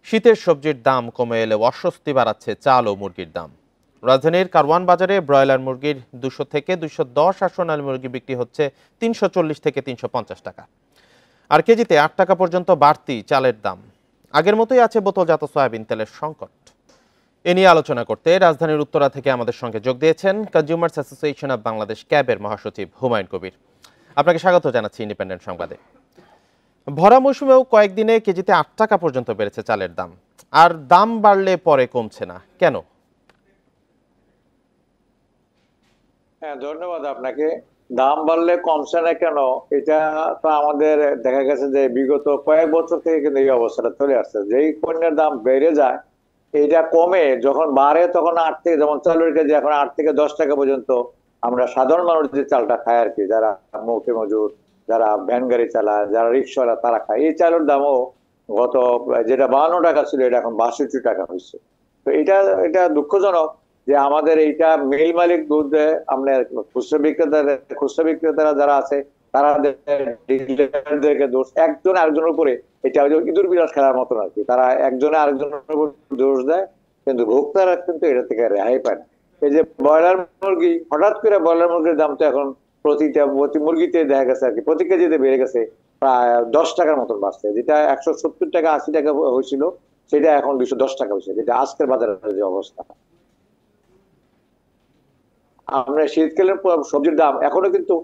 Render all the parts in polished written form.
শীতের সবজির দাম কমে এলেও অস্বস্তি বাড়াচ্ছে চাল ও মুরগির দাম। রাজধানীর কারওয়ান বাজারে ব্রয়লার মুরগির ২০০ থেকে ২১০ আর সোনালী মুরগি বিক্রি হচ্ছে ৩৪০ থেকে ৩৫০ টাকা। আর কেজিতে ৮ টাকা পর্যন্ত বাড়তি চালের দাম। আগের মতোই আছে বোতলজাত সয়াবিন তেলের সংকট। এ নিয়ে আলোচনা করতে রাজধানীর উত্তরা থেকে আমাদের সঙ্গে যোগ দিয়েছেন কনজিউমার্স অ্যাসোসিয়েশন অব বাংলাদেশ ক্যাবের মহাসচিব হুমায়ুন কবির। আপনাকে স্বাগত জানাচ্ছি ইন্ডিপেন্ডেন্ট সংবাদে। ভরা মৌসুমেও কয়েকদিনে কেজিতে ৮ টাকা পর্যন্ত বেড়েছে চালের দাম, আর দাম বাড়লে পরে কমছে না কেন? হ্যাঁ, ধন্যবাদ আপনাকে। দাম বাড়লে কমছে না কেন, এটা তো আমাদের দেখা গেছে যে বিগত কয়েক বছর থেকে কিন্তু এই অবস্থাটা চলে আসছে। যেই পণ্যের দাম বেড়ে যায়, এটা কমে যখন বাড়ে তখন ৮ থেকে, যেমন চালের কেজি এখন ৮ থেকে ১০ টাকা পর্যন্ত আমরা সাধারণ মানুষ যে চালটা খায় আর কি, যারা মৌখে মজুর, যারা ভ্যান গাড়ি চালায়, যারা রিক্সাওয়ালা, তারা খায়। এই চালের দামও গত, যেটা ৫২ টাকা ছিল, এটা এখন ৬২ টাকা হয়েছে। তো এটা এটা দুঃখজনক যে আমাদের এইটা মিল মালিক দুধ, আমরা খুচরা বিক্রেতারা যারা আছে তারা ডিলারদেরকে দোষ, একজন আরেকজনের উপরে, এটা ইঁদুর বিড়াল খেলার মতো আর কি। তারা একজনে আরেকজনের উপর দোষ দেয়, কিন্তু ভোক্তারা কিন্তু এটা থেকে রেহাই পায় না। এই যে ব্রয়লার মুরগি, হঠাৎ করে ব্রয়লার মুরগির দাম তো এখন প্রতি মুরগিতে দেখা গেছে আর কি, প্রতি কেজিতে বেড়ে গেছে প্রায় ১০ টাকার মতন বাড়ছে। যেটা ১৭০ টাকা ৮০ টাকা হয়েছিল, সেটা এখন ২১০ টাকা হয়েছে, যেটা আজকের বাজারের যে অবস্থা। আমরা শীতকালীন সবজির দাম এখনো কিন্তু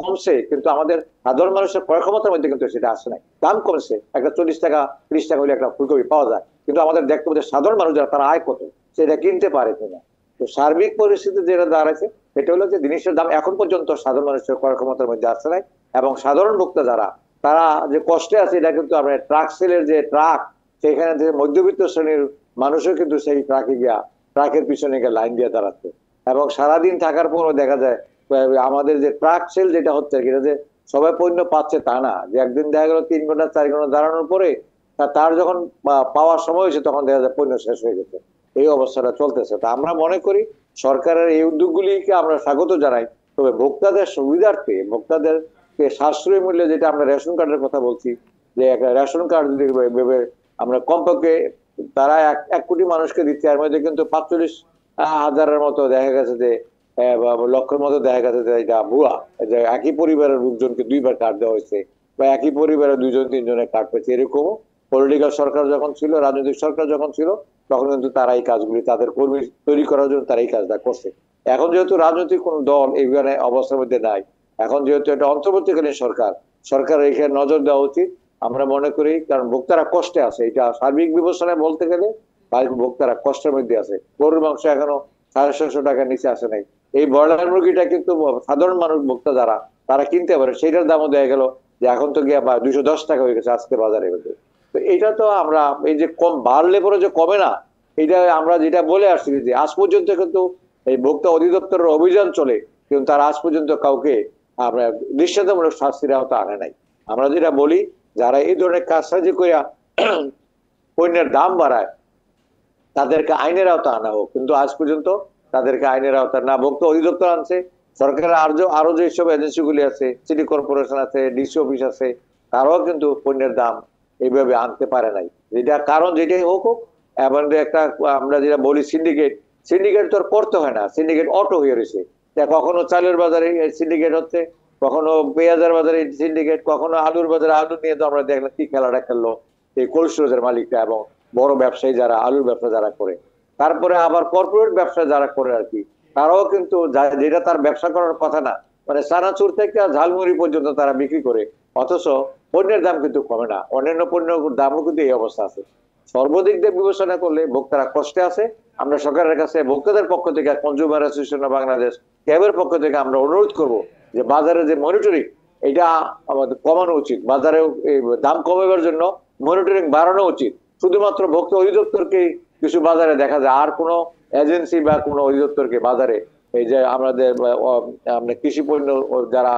কমছে, কিন্তু আমাদের সাধারণ মানুষের ক্রয় ক্ষমতার মধ্যে কিন্তু সেটা আসে নাই। দাম কমছে, একটা ৪০ টাকা ৩০ টাকা হলে একটা ফুলকপি পাওয়া যায়, কিন্তু আমাদের দেখতে পাচ্ছি সাধারণ মানুষ যারা, তারা আয় কত, সেটা কিনতে পারে কিনা। তো সার্বিক পরিস্থিতি যেটা দাঁড়াচ্ছে, সেটা হলো যে জিনিসের দাম এখন পর্যন্ত সাধারণ মানুষের ক্রয় ক্ষমতার মধ্যে আসছে নাই। এবং সাধারণ ভোক্তা যারা, তারা যে কষ্টে আছে, এটা কিন্তু আমরা ট্রাক সেলের যে ট্রাক, সেখানে যে মধ্যবিত্ত শ্রেণীর মানুষও কিন্তু সেই ট্রাকে গিয়া, ট্রাকের পিছনে গিয়ে লাইন দিয়ে দাঁড়াচ্ছে। এবং সারাদিন থাকার পরও দেখা যায় আমাদের যে ট্রাক সেল যেটা হচ্ছে, এটা যে সবাই পণ্য পাচ্ছে তা না। যে একদিন দেখা গেল ৩ ঘন্টা ৪ ঘন্টা দাঁড়ানোর পরে তার যখন পাওয়ার সময় হয়েছে, তখন দেখা যায় পণ্য শেষ হয়ে গেছে। এই অবস্থাটা চলতেছে। তা আমরা মনে করি সরকারের এই উদ্যোগগুলিকে আমরা স্বাগত জানাই, তবে ভোক্তাদের সুবিধার্থে, ভোক্তাদেরকে সাশ্রয়ী মূল্যে, যেটা আমরা রেশন কার্ডের কথা বলছি, যে একটা রেশন কার্ড যদি ভেবে আমরা কমপক্ষে, তারা ১ কোটি মানুষকে দিচ্ছে, এর মধ্যে কিন্তু ৪৫,০০০-এর মতো দেখা গেছে যে, লক্ষের মতো দেখা গেছে যে এটা ভুয়া, যে একই পরিবারের লোকজনকে ২ বার কার্ড দেওয়া হয়েছে, বা একই পরিবারের ২ জন ৩ জনের কার্ড পেয়েছে। এরকম পলিটিক্যাল সরকার যখন ছিল, রাজনৈতিক সরকার যখন ছিল, তখন কিন্তু তারা এই কাজগুলি, তাদের কর্মী তৈরি করার জন্য তারা এই কাজটা করছে। এখন যেহেতু রাজনৈতিক কোন দল এইখানে অবস্থার মধ্যে নাই, এখন যেহেতু এটা অন্তর্বর্তীকালীন সরকার, সরকারের এখানে নজর দেওয়া উচিত আমরা মনে করি। কারণ ভোক্তারা কষ্টে আছে, এটা সার্বিক বিবেচনায় বলতে গেলে ভোক্তারা কষ্টের মধ্যে আছে। গরুর মাংস এখনো ৭৫০ টাকার নিচে আসে নাই। এই ব্রয়লার মুরগিটা কিন্তু সাধারণ মানুষ, ভোক্তা যারা, তারা কিনতে পারে, সেটার দামও দেখা গেল যে এখন তো গিয়ে ২১০ টাকা হয়ে গেছে আজকে বাজারে। তো এটা তো আমরা, এই যে কম বাড়লে পরে যে কমে না, এটা আমরা যেটা বলে আসছি যে আজ পর্যন্ত কিন্তু এই ভোক্তা অধিদপ্তরের অভিযান চলে, কিন্তু তারা আজ পর্যন্ত কাউকে আমরা দৃষ্টান্তমূলক শাস্তির আওতা আনে নাই। আমরা যেটা বলি, যারা এই ধরনের কাজসাজি করিয়া পণ্যের দাম বাড়ায়, তাদেরকে আইনের আওতা আনা হোক, কিন্তু আজ পর্যন্ত তাদেরকে আইনের আওতা না ভোক্তা অধিদপ্তর আনছে। সরকারের আরো যেসব এজেন্সিগুলি আছে, সিটি কর্পোরেশন আছে, ডিসি অফিস আছে, তারাও কিন্তু পণ্যের দাম এইভাবে আনতে পারে নাই। যেটা কারণ যেটাই হোক হোক, এবং একটা আমরা যেটা বলি সিন্ডিকেট তো করতে হয় না, সিন্ডিকেট অটো হয়ে রয়েছে। কখনো চালের বাজারে সিন্ডিকেট হচ্ছে, কখনো পেঁয়াজের বাজারে সিন্ডিকেট, কখনো আলুর বাজারে আলু নিয়ে তো আমরা দেখলাম কি খেলাটা খেললো এই কোল্ড স্টোরেজের মালিকটা এবং বড় ব্যবসায়ী যারা আলুর ব্যবসা যারা করে। তারপরে আবার কর্পোরেট ব্যবসা যারা করে আর কি, তারাও কিন্তু যেটা তার ব্যবসা করার কথা না, মানে চানাচুর থেকে ঝালমুড়ি পর্যন্ত তারা বিক্রি করে, অথচ পণ্যের দাম কিন্তু কমে না। অন্যান্য পণ্যের দামও কিন্তু এই অবস্থা আছে। সর্বদিক দিয়ে বিবেচনা করলে ভোক্তারা কষ্টে আছে। আমরা সরকারের কাছে ভোক্তাদের পক্ষ থেকে, কনজিউমার অ্যাসোসিয়েশন অফ বাংলাদেশ ক্যাবের পক্ষ থেকে আমরা অনুরোধ করব যে বাজারে যে মনিটরিং, এটা আমাদের কমানো উচিত। বাজারে দাম কমাবার জন্য মনিটরিং বাড়ানো উচিত। শুধুমাত্র ভোক্তা অধিদপ্তরকে কিছু বাজারে দেখা যায়, আর কোনো এজেন্সি বা কোনো অধিদপ্তরকে বাজারে, এই যে আমাদের কৃষি পণ্য যারা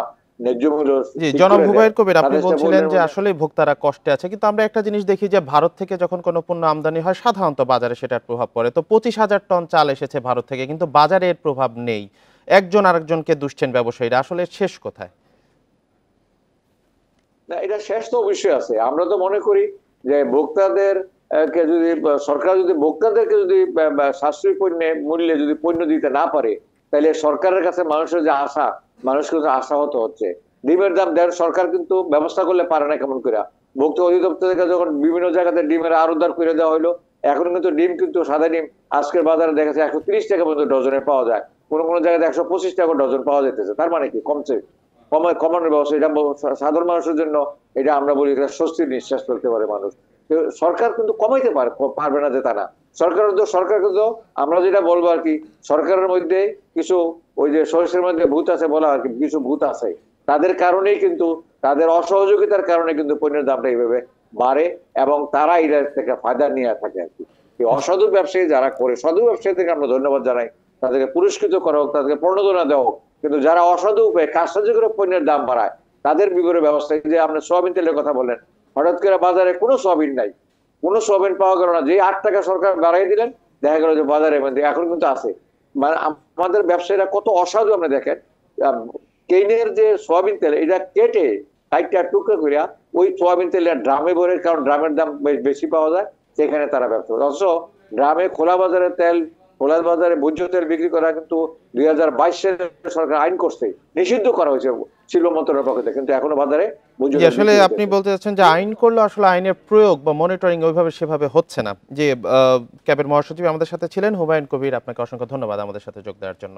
জি, জনাব হুমায়ুন কবির, আপনি বলছিলেন যে আসলে ভোক্তারা কষ্টে আছে, কিন্তু আমরা একটা জিনিস দেখি যে ভারত থেকে যখন কোনো পণ্য আমদানি হয়, সাধারণত বাজারে সেটার প্রভাব পড়ে। তো ২৫,০০০ টন চাল এসেছে ভারত থেকে, কিন্তু বাজারে এর প্রভাব নেই। একজন আরেকজনকে দুষছেন ব্যবসায়ীরা, আসলে শেষ কোথায়? না, এটা শেষ তো অবশ্যই আছে। আমরা তো মনে করি যে ভোক্তাদের কে যদি সরকার যদি ভোক্তাদেরকে যদি সাশ্রয়ী পণ্যে মূল্যে যদি পণ্য দিতে না পারে, তাহলে সরকারের কাছে মানুষের যে আশা, মানুষ কিন্তু আশাহত হচ্ছে। ডিমের দাম দেন সরকার কিন্তু ব্যবস্থা করলে পারে না কেমন করে। ভোক্তা অধিদপ্তর থেকে যখন বিভিন্ন জায়গাতে ডিমের আরোদার করে দেওয়া হলো, এখন কিন্তু ডিম কিন্তু সাদা ডিম আজকের বাজারে দেখা যাচ্ছে 130 টাকা পর্যন্ত ডজনে পাওয়া যায়, কোনো কোনো জায়গায় 125 টাকা ডজন পাওয়া যেতেছে। তার মানে কি কমছে, কমানোর ব্যবস্থা। এটা সাধারণ মানুষের জন্য এটা আমরা বলি এটা স্বস্তির নিঃশ্বাস ফেলতে পারে মানুষ। সরকার কিন্তু কমাইতে পারবে না যে তা না। সরকার কিন্তু আমরা যেটা বলবো আর কি, সরকারের মধ্যে কিছু ওই যে সরষের মধ্যে ভূত আছে বলা আর কি, কিছু ভূত আছে, তাদের কারণেই কিন্তু, তাদের অসহযোগিতার কারণে কিন্তু পণ্যের দামটা এইভাবে বাড়ে এবং তারা এটা থেকে ফায়দা নিয়ে থাকে আর কি। এই অসাধু ব্যবসায়ী যারা করে, সাধু ব্যবসায়ী থেকে আমরা ধন্যবাদ জানাই, তাদেরকে পুরস্কৃত করা হোক, তাদেরকে প্রণোদনা দেওয়া হোক, কিন্তু যারা অসাধু উপায়ে কারসাজি করে পণ্যের দাম বাড়ায় তাদের বিবরে ব্যবস্থা। যে আপনি সোয়াবিন তেলের কথা বললেন, হঠাৎ করে বাজারে কোনো সোয়াবিন নাই, কোনো সোয়াবিন পাওয়া গেল না, যে 8 টাকা সরকার বাড়াই দিলেন, দেখা গেল যে বাজারে মধ্যে এখন কিন্তু আছে। মানে আমাদের ব্যবসায়ীরা কত অসাধু আপনি দেখেন, কেনের যে সোয়াবিন তেল এটা কেটে একটা টুকরো করিয়া ওই সোয়াবিন তেল ড্রামে ভরে, কারণ ড্রামের দাম বেশি পাওয়া যায়, সেখানে তারা ব্যবসা করে। অথচ ড্রামে খোলা বাজারে তেল, খোলা বাজারে ভোজ্য তেল বিক্রি করা কিন্তু 2022 সালে সরকার আইন করছে, নিষিদ্ধ করা হয়েছে শিল্প মন্ত্রণালয়ের পক্ষ থেকে, কিন্তু এখনো বাজারে ভোজ্য তেল আসলে আপনি বলতে চাচ্ছেন যে আইন করলে আসলে আইনের প্রয়োগ বা মনিটরিং ওইভাবে সেভাবে হচ্ছে না। যে ক্যাবের মহাসচিব আমাদের সাথে ছিলেন হুমায়ুন কবির, আপনাকে অসংখ্য ধন্যবাদ আমাদের সাথে যোগ দেওয়ার জন্য।